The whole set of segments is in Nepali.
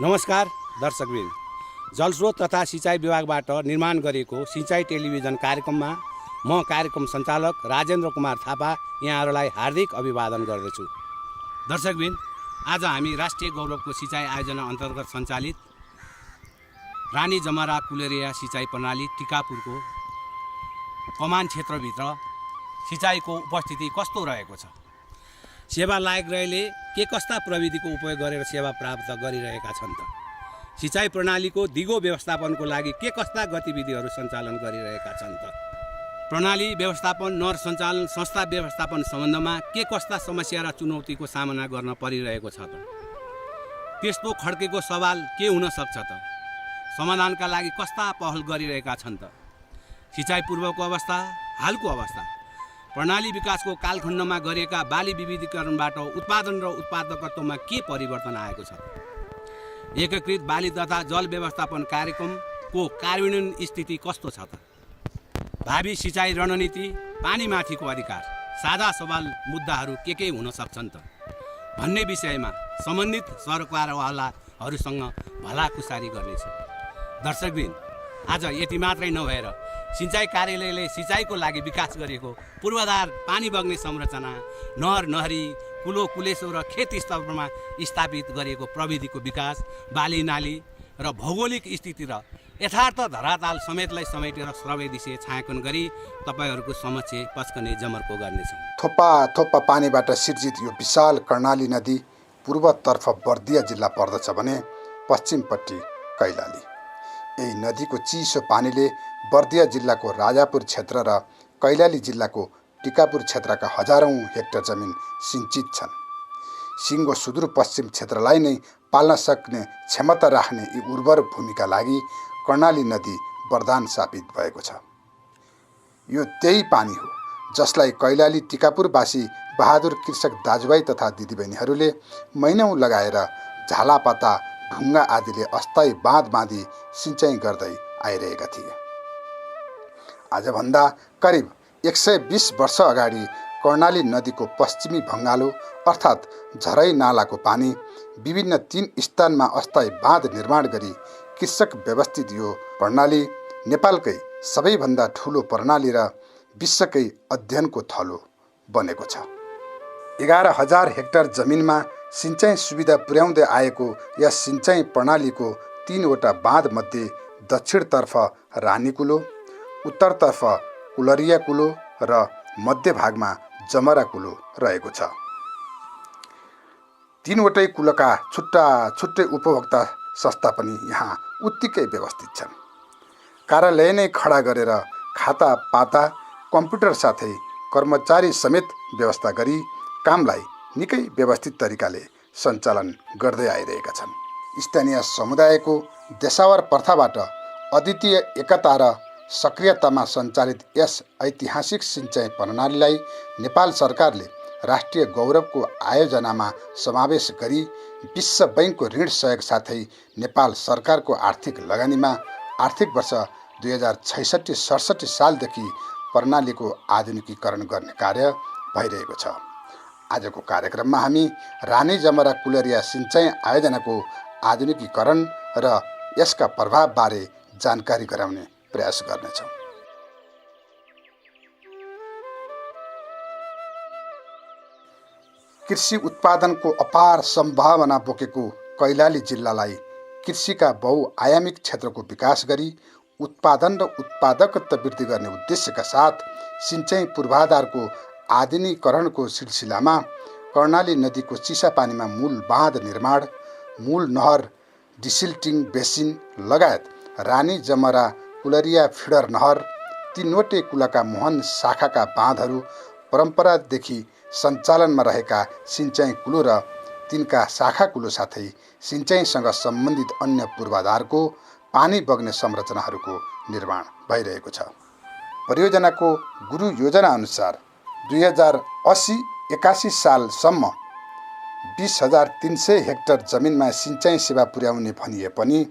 नमस्कार दर्शकवृन्द, जलस्रोत तथा सिँचाइ विभागबाट निर्माण गरिएको सिँचाइ टेलिभिजन कार्यक्रममा म कार्यक्रम सञ्चालक राजेन्द्र कुमार थापा यहाँहरूलाई हार्दिक अभिवादन गर्दछु। दर्शकवृन्द, आज हामी राष्ट्रिय गौरवको सिँचाइ आयोजना अन्तर्गत सञ्चालित रानी जमरा कुलेरिया सिँचाइ प्रणाली टिकापुरको कमान क्षेत्रभित्र सिँचाइको उपस्थिति कस्तो रहेको छ, सेवा लायक रहेले के कस्ता प्रविधिको उपयोग गरेर सेवा प्राप्त गरिरहेका छन् त, सिँचाइ प्रणालीको दिगो व्यवस्थापनको लागि के कस्ता गतिविधिहरू सञ्चालन गरिरहेका छन् त, प्रणाली व्यवस्थापन नहर सञ्चालन संस्था व्यवस्थापन सम्बन्धमा के कस्ता समस्या र चुनौतीको सामना गर्न परिरहेको छ त, त्यस्तो खड्केको सवाल के हुन सक्छ त, समाधानका लागि कस्ता पहल गरिरहेका छन् त, सिँचाइ पूर्वको अवस्था, हालको अवस्था, प्रणाली विकासको कालखण्डमा गरिएका बाली विविधीकरणबाट उत्पादन र उत्पादकत्वमा के परिवर्तन आएको छ, एकीकृत बाली तथा जल व्यवस्थापन कार्यक्रमको कार्यान्वयन स्थिति कस्तो छ त, भावी सिँचाइ रणनीति, पानीमाथिको अधिकार, साझा सवाल मुद्दाहरू के हुन सक्छन् त भन्ने विषयमा सम्बन्धित सरकारवालाहरूसँग भलाकुसारी गर्नेछु। दर्शकवृन्द, आज यति मात्रै नभएर सिँचाइ कार्यालयले सिँचाइको लागि विकास गरेको पूर्वाधार, पानी बग्ने संरचना, नहर नहरी, कुलो कुलेसो र खेत स्तरमा स्थापित गरिएको प्रविधिको विकास, बाली नाली र भौगोलिक स्थिति र यथार्थ धराताल समेतलाई समेटेर सर्वैदिशीय छायाङ्कन गरी तपाईँहरूको समक्ष पस्कने जमर्को गर्नेछौँ। थोपा थोपा पानीबाट सिर्जित यो विशाल कर्णाली नदी पूर्वतर्फ बर्दिया जिल्ला पर्दछ भने पश्चिमपट्टि कैलाली। यही नदीको चिसो पानीले बर्दिया जिल्लाको राजापुर क्षेत्र र कैलाली जिल्लाको टिकापुर क्षेत्रका हजारौं हेक्टर जमिन सिंचित छन्। सिङ्गो सुदूरपश्चिम क्षेत्रलाई नै पाल्न सक्ने क्षमता राख्ने यी उर्वर भूमिका लागि कर्णाली नदी वरदान साबित भएको छ। यो त्यही पानी हो जसलाई कैलाली टिकापुरवासी बहादुर कृषक दाजुभाइ तथा दिदीबहिनीहरूले महिनौँ लगाएर झालापाता, ढुङ्गा आदिले अस्थायी बाँध बाँधी सिँचाइ गर्दै आइरहेका थिए। आजभन्दा करिब 120 वर्ष अगाडि कर्णाली नदीको पश्चिमी भङ्गालो अर्थात् झरै नालाको पानी विभिन्न 3 स्थानमा अस्थायी बाँध निर्माण गरी कृषक व्यवस्थित यो प्रणाली नेपालकै सबैभन्दा ठुलो प्रणाली र विश्वकै अध्ययनको थलो बनेको छ। 11,000 हेक्टर जमिनमा सिँचाइ सुविधा पुर्याउँदै आएको यस सिँचाइ प्रणालीको 3वटा बाँधमध्ये दक्षिणतर्फ रानीकुलो, उत्तरतर्फ कुलरिया कुलो र मध्यभागमा जमरा कुलो रहेको छ। 3वटै कुलोका छुट्टा छुट्टै उपभोक्ता संस्था पनि यहाँ उत्तिकै व्यवस्थित छन्। कार्यालय नै खडा गरेर खाता पाता, कम्प्युटर साथै कर्मचारी समेत व्यवस्था गरी कामलाई निकै व्यवस्थित तरिकाले सञ्चालन गर्दै आइरहेका छन्। स्थानीय समुदायको देशावर प्रथाबाट अद्वितीय एकता र सक्रियतामा सञ्चालित यस ऐतिहासिक सिँचाइ प्रणालीलाई नेपाल सरकारले राष्ट्रिय गौरवको आयोजनामा समावेश गरी विश्व बैंकको ऋण सहयोग साथै नेपाल सरकारको आर्थिक लगानीमा आर्थिक वर्ष 2066-67 सालदेखि प्रणालीको आधुनिकीकरण गर्ने कार्य भइरहेको छ। आजको कार्यक्रममा हामी रानी जमरा कुलेरिया सिँचाइ आयोजनाको आधुनिकीकरण र यसका प्रभावबारे जानकारी गराउने प्रयास गर्नेछौँ। कृषि उत्पादनको अपार सम्भावना बोकेको कैलाली जिल्लालाई कृषिका बहुआयामिक क्षेत्रको विकास गरी उत्पादन र उत्पादकता वृद्धि गर्ने उद्देश्यका साथ सिँचाइ पूर्वाधारको आधुनिकीकरणको सिलसिलामा कर्णाली नदीको चिसापानीमा मूल बाँध निर्माण, मूल नहर डिसिल्टिङ बेसिन लगायत रानी जमरा कुलरिया फिडर नहर, 3वटै कुलाका मुहान शाखाका बाँधहरू, परम्परादेखि सञ्चालनमा रहेका सिँचाइ कुलो र तिनका शाखा कुलो साथै सिँचाइसँग सम्बन्धित अन्य पूर्वाधारको पानी बग्ने संरचनाहरूको निर्माण भइरहेको छ। परियोजनाको गुरु योजना अनुसार 2080-81 सालसम्म 20,300 हेक्टर जमिनमा सिँचाइ सेवा पुर्याउने भनिए पनि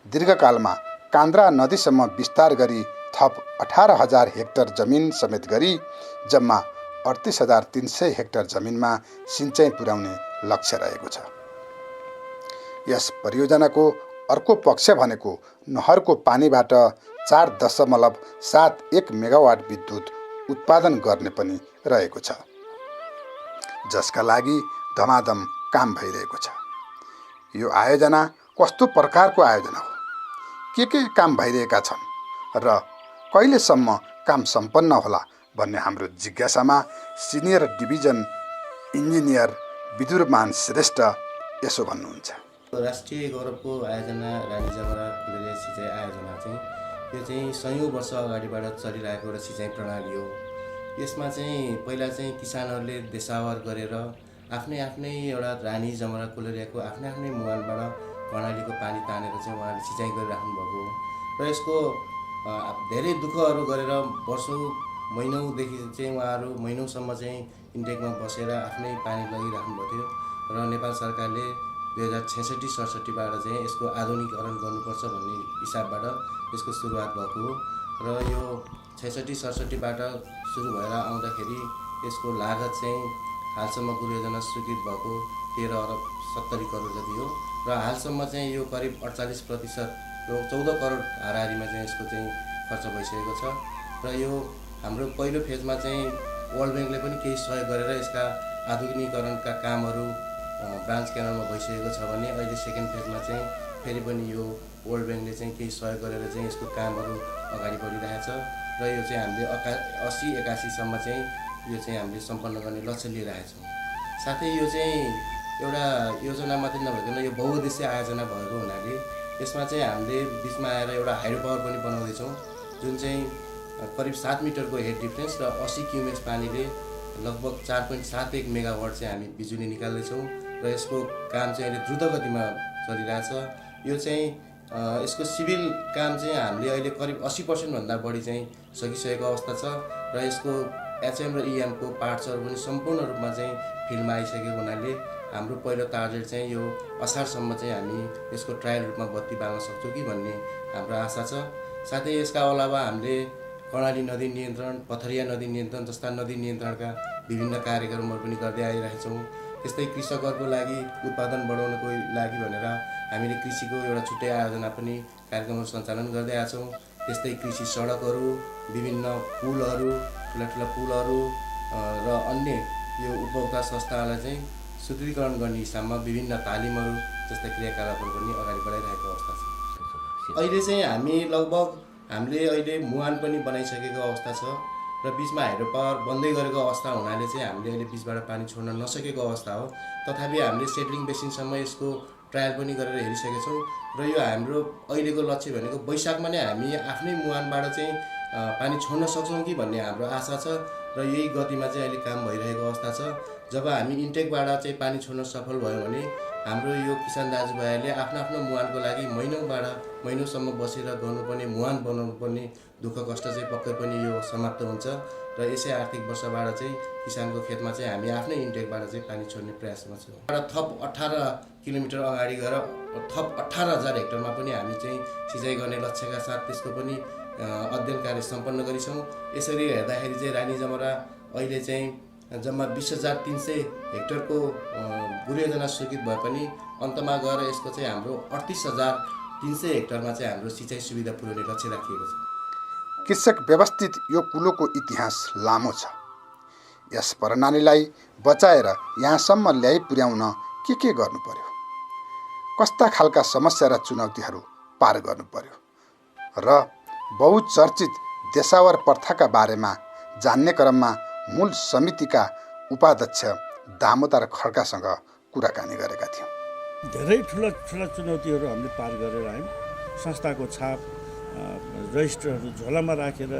दीर्घकालमा कान्द्रा नदीसम्म विस्तार गरी थप 18,000 हेक्टर जमिन समेत गरी जम्मा 38,300 हेक्टर जमिनमा सिँचाइ पुर्याउने लक्ष्य रहेको छ। यस परियोजनाको अर्को पक्ष भनेको नहरको पानीबाट 4.71 मेगावाट विद्युत उत्पादन गर्ने पनि रहेको छ, जसका लागि धमाधम काम भइरहेको छ। यो आयोजना कस्तो प्रकारको आयोजना हो, के काम भइरहेका छन् र कहिलेसम्म काम सम्पन्न होला भन्ने हाम्रो जिज्ञासामा सिनियर डिभिजन इन्जिनियर विदुरमान श्रेष्ठ यसो भन्नुहुन्छ। राष्ट्रिय गौरवको आयोजना रानी जमरा कुलेरिया सिँचाइ आयोजना चाहिँ यो चाहिँ सयौँ वर्ष अगाडिबाट चलिरहेको एउटा सिँचाइ प्रणाली हो। यसमा चाहिँ पहिला चाहिँ किसानहरूले देसावर गरेर आफ्नै एउटा रानी जमरा कुलेरियाको आफ्नै मुहानबाट कर्णालीको पानी तानेर चाहिँ उहाँले सिँचाइ गरिराख्नु भएको हो र यसको धेरै दुःखहरू गरेर वर्षौँ महिनौँदेखि चाहिँ उहाँहरू महिनौँसम्म चाहिँ इन्टेकमा बसेर आफ्नै पानी लगिराख्नु भएको थियो र नेपाल सरकारले 2066-67बाट चाहिँ यसको आधुनिकीकरण गर्नुपर्छ भन्ने हिसाबबाट यसको सुरुवात भएको हो र यो 66-67बाट सुरु भएर आउँदाखेरि यसको लागत चाहिँ हालसम्म कुल योजना स्वीकृत भएको 13 अरब 70 करोड जति हो र हालसम्म चाहिँ यो करिब 48% 14 करोड हाराहारीमा चाहिँ यसको चाहिँ खर्च भइसकेको छ र यो हाम्रो पहिलो फेजमा चाहिँ वर्ल्ड ब्याङ्कले पनि केही सहयोग गरेर यसका आधुनिकीकरणका कामहरू ब्रान्च क्यानलमा भइसकेको छ भने अहिले सेकेन्ड फेजमा चाहिँ फेरि पनि यो वर्ल्ड ब्याङ्कले चाहिँ केही सहयोग गरेर चाहिँ यसको कामहरू अगाडि बढिरहेछ र यो चाहिँ हामीले 80-81सम्म चाहिँ यो चाहिँ हामीले सम्पन्न गर्ने लक्ष्य लिइरहेछौँ। साथै यो चाहिँ एउटा योजना मात्रै नभइकन यो बहुउद्देश्य आयोजना भएको हुनाले यसमा चाहिँ हामीले बिचमा आएर एउटा हाइड्रो पावर पनि बनाउँदैछौँ, जुन चाहिँ करिब 7 मिटरको हेड डिफ्रेन्स र 80 क्युमेक्स पानीले लगभग 4.71 मेगावाट चाहिँ हामी बिजुली निकाल्दैछौँ र यसको काम चाहिँ अहिले द्रुत गतिमा चलिरहेछ। यो चाहिँ यसको सिभिल काम चाहिँ हामीले अहिले करिब 80% भन्दा बढी चाहिँ सकिसकेको अवस्था छ र यसको एचएम र इएमको पार्ट्सहरू पनि सम्पूर्ण रूपमा चाहिँ फिल्डमा आइसकेको हुनाले हाम्रो पहिलो टार्गेट चाहिँ यो असारसम्म चाहिँ हामी यसको ट्रायल रूपमा बत्ती बाल्न सक्छौँ कि भन्ने हाम्रो आशा छ। साथै यसका अलावा हामीले कर्णाली नदी नियन्त्रण, पथरिया नदी नियन्त्रण जस्ता नदी नियन्त्रणका विभिन्न कार्यक्रमहरू पनि गर्दै आइरहेछौँ। त्यस्तै कृषकहरूको लागि उत्पादन बढाउनको लागि भनेर हामीले कृषिको एउटा छुट्टै आयोजना पनि कार्यक्रमहरू सञ्चालन गर्दै आएको छौँ। त्यस्तै कृषि सडकहरू, विभिन्न पुलहरू, ठुला पुलहरू र अन्य यो उपभोक्ता संस्थाहरूलाई चाहिँ सुदृढीकरण गर्ने हिसाबमा विभिन्न तालिमहरू जस्ता क्रियाकलापहरू पनि अगाडि बढाइरहेको अवस्था छ। अहिले चाहिँ हामीले अहिले मुहान पनि बनाइसकेको अवस्था छ र बिचमा हाइड्रो पावर बन्दै गरेको अवस्था हुनाले चाहिँ हामीले अहिले बिचबाट पानी छोड्न नसकेको अवस्था हो। तथापि हामीले सेटलिङ बेसिनसम्म यसको ट्रायल पनि गरेर हेरिसकेका छौँ र यो हाम्रो अहिलेको लक्ष्य भनेको वैशाखमा नै हामी आफ्नै मुहानबाट चाहिँ पानी छोड्न सक्छौँ कि भन्ने हाम्रो आशा छ र यही गतिमा चाहिँ अहिले काम भइरहेको अवस्था छ। जब हामी इन्टेकबाट चाहिँ पानी छोड्न सफल भयो भने हाम्रो यो किसान दाजुभाइहरूले आफ्नो मुहानको लागि महिनौँसम्म बसेर गर्नुपर्ने मुहान बनाउनुपर्ने दुःख कष्ट चाहिँ पक्कै पनि यो समाप्त हुन्छ र यसै आर्थिक वर्षबाट चाहिँ किसानको खेतमा चाहिँ हामी आफ्नै इन्टेकबाट चाहिँ पानी छोड्ने प्रयासमा छौँ। थप 18 किलोमिटर अगाडि गएर थप 18,000 हेक्टरमा पनि हामी चाहिँ सिँचाइ गर्ने लक्ष्यका साथ त्यसको पनि अध्ययन कार्य सम्पन्न गरिछौँ। यसरी हेर्दाखेरि चाहिँ रानी जमरा अहिले चाहिँ जम्मा 20,300 हेक्टरको गुरु योजना स्वीकृत भए पनि अन्तमा गएर यसको चाहिँ हाम्रो 38,300 हेक्टरमा चाहिँ हाम्रो सिँचाइ सुविधा पुर्याउने लक्ष्य राखिएको छ। कृषक व्यवस्थित यो कुलोको इतिहास लामो छ। यस प्रणालीलाई बचाएर यहाँसम्म ल्याइ पुर्याउन के गर्नु पर्यो, कस्ता खालका समस्या र चुनौतीहरू पार गर्नु पर्यो र बहुचर्चित देसावर प्रथाका बारेमा जान्ने क्रममा मूल समितिका उपाध्यक्ष दामोदर खड्कासँग कुराकानी गरेका थियौँ। धेरै ठुला चुनौतीहरू हामीले पार गरेर आयौँ। संस्थाको छाप रजिस्टरहरू झोलामा राखेर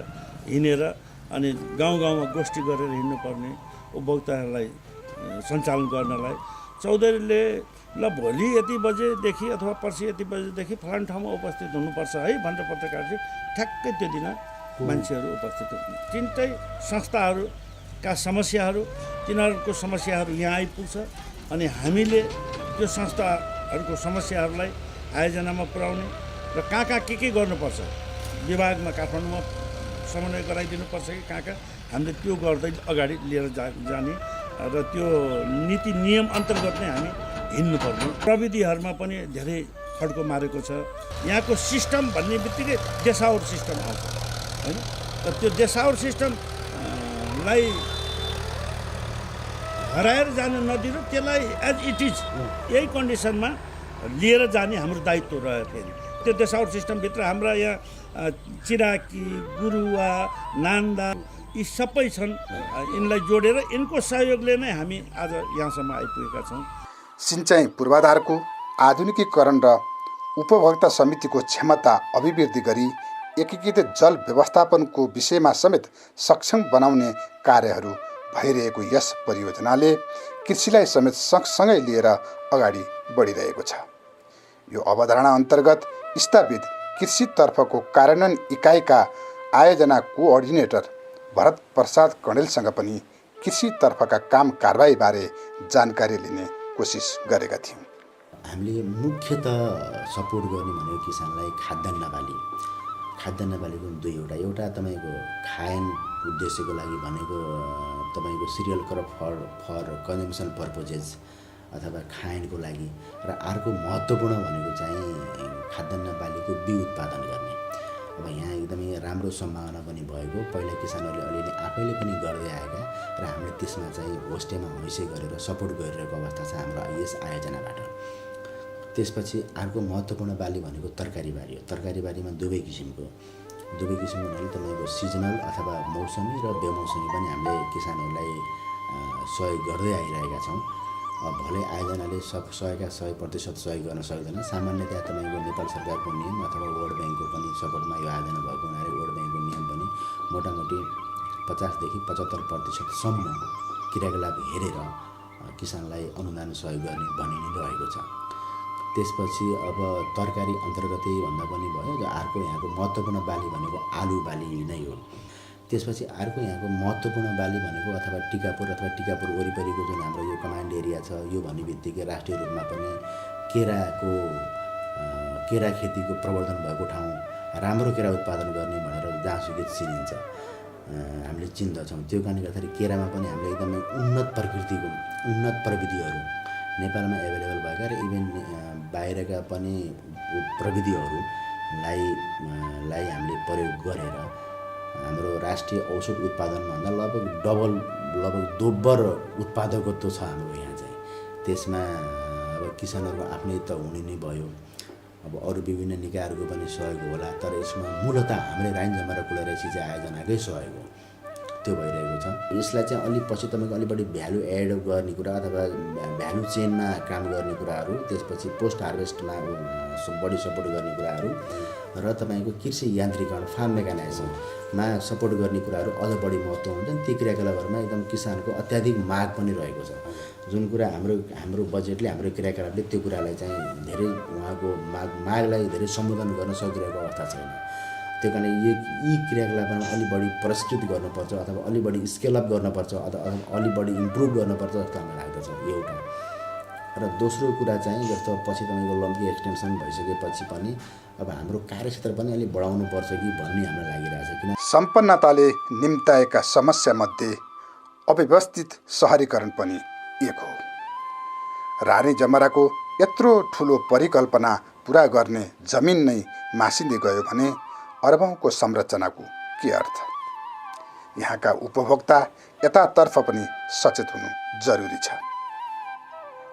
हिँडेर अनि गाउँमा गोष्ठी गरेर हिँड्नुपर्ने उपभोक्ताहरूलाई सञ्चालन गर्नलाई चौधरीले ल भोलि यति बजेदेखि अथवा पर्सि यति बजेदेखि फलान ठाउँमा उपस्थित हुनुपर्छ है भनेर पत्रकारले ठ्याक्कै त्यो दिन मान्छेहरू उपस्थित हुन्। तिनटै संस्थाहरूका समस्याहरू, तिनीहरूको समस्याहरू यहाँ आइपुग्छ अनि हामीले त्यो संस्थाहरूको समस्याहरूलाई आयोजनामा पुर्याउने र कहाँ के गर्नुपर्छ, विभागमा काठमाडौँमा समन्वय गराइदिनुपर्छ कि कहाँ हामीले त्यो गर्दै अगाडि लिएर जाने र त्यो नीति नियम अन्तर्गत नै हामी हिँड्नुपर्ने। प्रविधिहरूमा पनि धेरै खड्को मारेको छ। यहाँको सिस्टम भन्ने बित्तिकै देशावर सिस्टम आउँछ होइन। र त्यो देशावर सिस्टमलाई हराएर जान नदिनु, त्यसलाई एज इट इज यही कन्डिसनमा लिएर जाने हाम्रो दायित्व रह्यो। फेरि त्यो देशावर सिस्टमभित्र हाम्रा यहाँ चिराकी, गुरुवा, नान्दा यी सबै छन्। यिनलाई जोडेर यिनको सहयोगले नै हामी आज यहाँसम्म आइपुगेका छौँ। सिँचाइ पूर्वाधारको आधुनिकीकरण र उपभोक्ता समितिको क्षमता अभिवृद्धि गरी एकीकृत जल व्यवस्थापनको विषयमा समेत सक्षम बनाउने कार्यहरू भइरहेको यस परियोजनाले कृषिलाई समेत सँगसँगै लिएर अगाडि बढिरहेको छ। यो अवधारणा अन्तर्गत स्थापित कृषितर्फको कार्यान्वयन इकाइका आयोजना कोअर्डिनेटर भरत प्रसाद कणेलसँग पनि कृषितर्फका काम कारबाहीबारे जानकारी लिने कोसिस गरेका थियौँ। हामीले मुख्यत सपोर्ट गर्ने भनेको किसानलाई खाद्यान्न बालीको दुईवटा, एउटा तपाईँको खायन उद्देश्यको लागि भनेको तपाईँको cereal crop for consumption purposes अथवा खायनको लागि, र अर्को महत्त्वपूर्ण भनेको चाहिँ खाद्यान्न बालीको बिउ उत्पादन गर्ने। अब यहाँ एकदमै राम्रो सम्भावना पनि भएको, पहिला किसानहरूले अलिअलि आफैले पनि गर्दै आएका र हामीले त्यसमा चाहिँ होस्टेमा हैसे गरेर सपोर्ट गरिरहेको अवस्था छ हाम्रो यस आयोजनाबाट। त्यसपछि अर्को महत्त्वपूर्ण बाली भनेको तरकारी बारी हो। तरकारी बारीमा दुवै किसिमको हुनाले तपाईँको सिजनल अथवा मौसमी र बेमौसमी पनि हामीले किसानहरूलाई सहयोग गर्दै आइरहेका छौँ। भलै आयोजनाले 100% सहयोग गर्न सक्दैन। सामान्यतया तपाईँको नेपाल सरकारको नियम अथवा वर्ल्ड ब्याङ्कको पनि सपोर्टमा यो आयोजना भएको हुनाले वर्ल्ड ब्याङ्कको नियम पनि मोटामोटी 50 देखि 75% सम्म क्रियाकलाप हेरेर किसानलाई अनुदान सहयोग गर्ने भनी नै रहेको छ। त्यसपछि अब तरकारी अन्तर्गतै भन्दा पनि भयो। अर्को यहाँको महत्त्वपूर्ण बाली भनेको आलु बाली नै हो। त्यसपछि अर्को यहाँको महत्त्वपूर्ण बाली भनेको अथवा टिकापुर वरिपरिको जुन हाम्रो यो कमान्ड एरिया छ, यो भन्ने बित्तिकै राष्ट्रिय रूपमा पनि केरा खेतीको प्रवर्धन भएको ठाउँ, राम्रो केरा उत्पादन गर्ने भनेर जहाँसुकै चिनिन्छ, हामीले चिन्दछौँ। त्यो कारणले गर्दाखेरि केरामा पनि हामीले एकदमै उन्नत प्रविधिहरू नेपालमा एभाइलेबल भएका र इभेन बाहिरका पनि प्रविधिहरूलाई हामीले प्रयोग गरेर हाम्रो राष्ट्रिय औषध उत्पादनभन्दा लगभग दोब्बर उत्पादकत्व छ हाम्रो यहाँ चाहिँ। त्यसमा अब किसानहरूको आफ्नै त हुने नै भयो, अब अरू विभिन्न निकायहरूको पनि सहयोग होला, तर यसमा मूलतः हाम्रै राइन जमरा कुलेर सिँचाइ आयोजनाकै सहयोग हो, त्यो भइरहेको छ। यसलाई चाहिँ अलि पछि तपाईँको अलि बढी भ्यालु एड गर्ने कुरा अथवा भ्यालु चेनमा काम गर्ने कुराहरू, त्यसपछि पोस्ट हार्भेस्टमा बढी सपोर्ट गर्ने कुराहरू र तपाईँको कृषि यान्त्रिकरण फार्म मेकानाइजेसनमा सपोर्ट गर्ने कुराहरू अझ बढी महत्त्व हुन्छन्। ती क्रियाकलापहरूमा एकदम किसानको अत्याधिक माग पनि रहेको छ। जुन कुरा हाम्रो बजेटले हाम्रो क्रियाकलापले त्यो कुरालाई चाहिँ धेरै उहाँको मागलाई धेरै सम्बोधन गर्न सकिरहेको अवस्था छैन। त्यो कारण यी क्रियाकलापमा अलि बढी परिष्कृत गर्नुपर्छ अथवा अलि बढी स्केलअप गर्नुपर्छ अथवा अलि बढी इम्प्रुभ गर्नुपर्छ जस्तो हामीलाई लाग्दछ एउटा। र दोस्रो कुरा चाहिँ जस्तो पछि तपाईँको लम्की एक्सटेन्सन भइसकेपछि पनि अब हाम्रो कार्यक्षेत्र पनि अलिक बढाउनुपर्छ कि भन्ने हामीलाई लागिरहेछ। किन सम्पन्नताले निम्ताएका समस्यामध्ये अव्यवस्थित सहरीकरण पनि एक हो। रानी जमराको यत्रो ठुलो परिकल्पना पुरा गर्ने जमिन नै मासिँदै गयो भने अरबौँको संरचनाको के अर्थ? यहाँका उपभोक्ता यतातर्फ पनि सचेत हुनु जरुरी छ।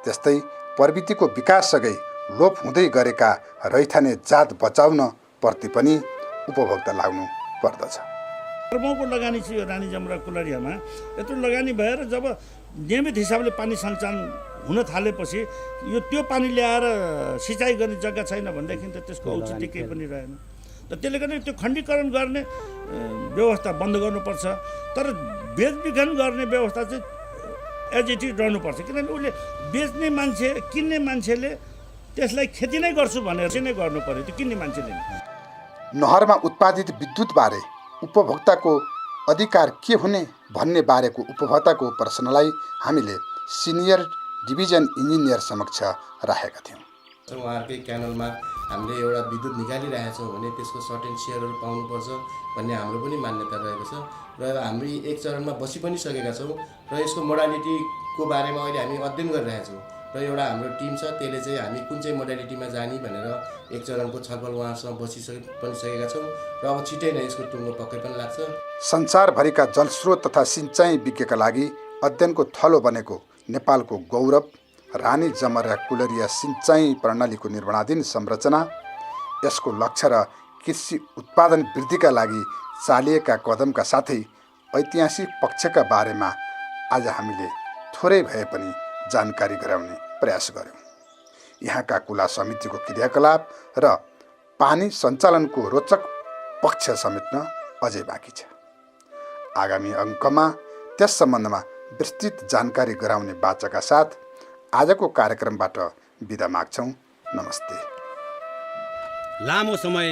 त्यस्तै प्रविधिको विकाससँगै लोप हुँदै गरेका रैथाने जात बचाउन प्रति पनि उपभोक्ता लाग्नु पर्दछ। अरबौँको लगानी छ यो रानी जमरा कुलरियामा। यत्रो लगानी भएर जब नियमित हिसाबले पानी सञ्चालन हुन थालेपछि त्यो पानी ल्याएर सिँचाइ गर्ने जग्गा छैन भनेदेखि त त्यसको औचित्य केही पनि रहेन। त त्यसले गर्दा त्यो खण्डीकरण गर्ने व्यवस्था बन्द गर्नुपर्छ, तर बेचबिखन गर्ने व्यवस्था चाहिँ एज इट इज रहनुपर्छ। किनभने उसले बेच्ने मान्छे, किन्ने मान्छेले त्यसलाई खेती नै गर्छु भनेर नै गर्नु पर्यो, त्यो किन्ने मान्छेले। नहरमा उत्पादित विद्युतबारे उपभोक्ताको अधिकार के हुने भन्ने बारेको उपभोक्ताको प्रश्नलाई हामीले सिनियर डिभिजन इन्जिनियर समक्ष राखेका थियौँ। उहाँहरूकै क्यानलमा हामीले एउटा विद्युत निकालिरहेका छौँ भने त्यसको सर्टेन सेयरहरू पाउनुपर्छ भन्ने हाम्रो पनि मान्यता रहेको छ र हामी एक चरणमा बसि पनि सकेका छौँ र यसको मोडालिटीको बारेमा अहिले हामी अध्ययन गरिरहेका छौँ। र एउटा हाम्रो टिम छ, त्यसले चाहिँ हामी कुन चाहिँ मोडालिटीमा जाने भनेर एक चरणको छलफल उहाँसँग पनि सकेका छौँ र अब छिटै नै यसको टुङ्गो पक्कै पनि लाग्छ। संसारभरिका जलस्रोत तथा सिँचाइ विज्ञका लागि अध्ययनको थलो बनेको नेपालको गौरव रानी जमरा कुलरिया सिँचाइ प्रणालीको निर्माणाधीन संरचना, यसको लक्ष्य र कृषि उत्पादन वृद्धिका लागि चालिएका कदमका साथै ऐतिहासिक पक्षका बारेमा आज हामीले थोरै भए पनि जानकारी गराउने प्रयास गर्यौँ। यहाँका कुला समितिको क्रियाकलाप र पानी सञ्चालनको रोचक पक्ष समेट्न अझै बाँकी छ। आगामी अङ्कमा त्यस सम्बन्धमा विस्तृत जानकारी गराउने बाचाका साथ आजको कार्यक्रमबाट बिदा माग्छौँ। नमस्ते। लामो समय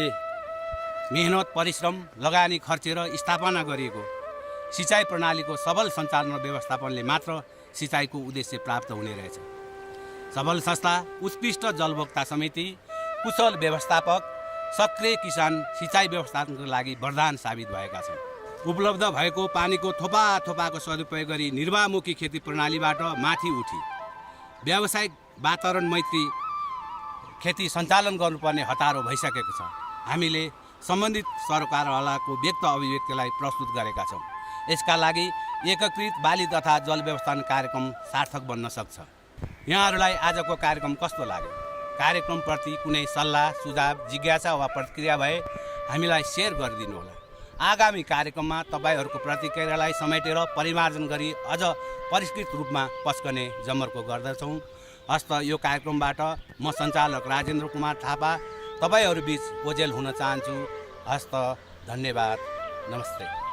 मेहनत, परिश्रम, लगानी खर्चेर स्थापना गरिएको सिँचाइ प्रणालीको सबल सञ्चालन र व्यवस्थापनले मात्र सिँचाइको उद्देश्य प्राप्त हुने रहेछ। सबल संस्था, उत्कृष्ट जलभोक्ता समिति, कुशल व्यवस्थापक, सक्रिय किसान सिँचाइ व्यवस्थापनको लागि वरदान साबित भएका छन्। उपलब्ध भएको पानीको थोपा थोपाको सदुपयोग गरी निर्वाहमुखी खेती प्रणालीबाट माथि उठी व्यावसायिक वातावरण मैत्री खेती सञ्चालन गर्नुपर्ने हतारो भइसकेको छ। हामीले सम्बन्धित सरकारवालाको व्यक्त अभिव्यक्तिलाई प्रस्तुत गरेका छौँ। यसका लागि एकीकृत बाली तथा जल व्यवस्थापन कार्यक्रम सार्थक बन्न सक्छ। यहाँहरूलाई आजको कार्यक्रम कस्तो लाग्यो? कार्यक्रमप्रति कुनै सल्लाह, सुझाव, जिज्ञासा वा प्रतिक्रिया भए हामीलाई सेयर गरिदिनुहोला। आगामी कार्यक्रममा तपाईँहरूको प्रतिक्रियालाई समेटेर परिमार्जन गरी अझ परिष्कृत रूपमा पस्कने जमर्को गर्दछौँ। हस्त यो कार्यक्रमबाट म सञ्चालक राजेन्द्र कुमार थापा तपाईँहरू बीच ओझेल हुन चाहन्छु। हस्त, धन्यवाद, नमस्ते।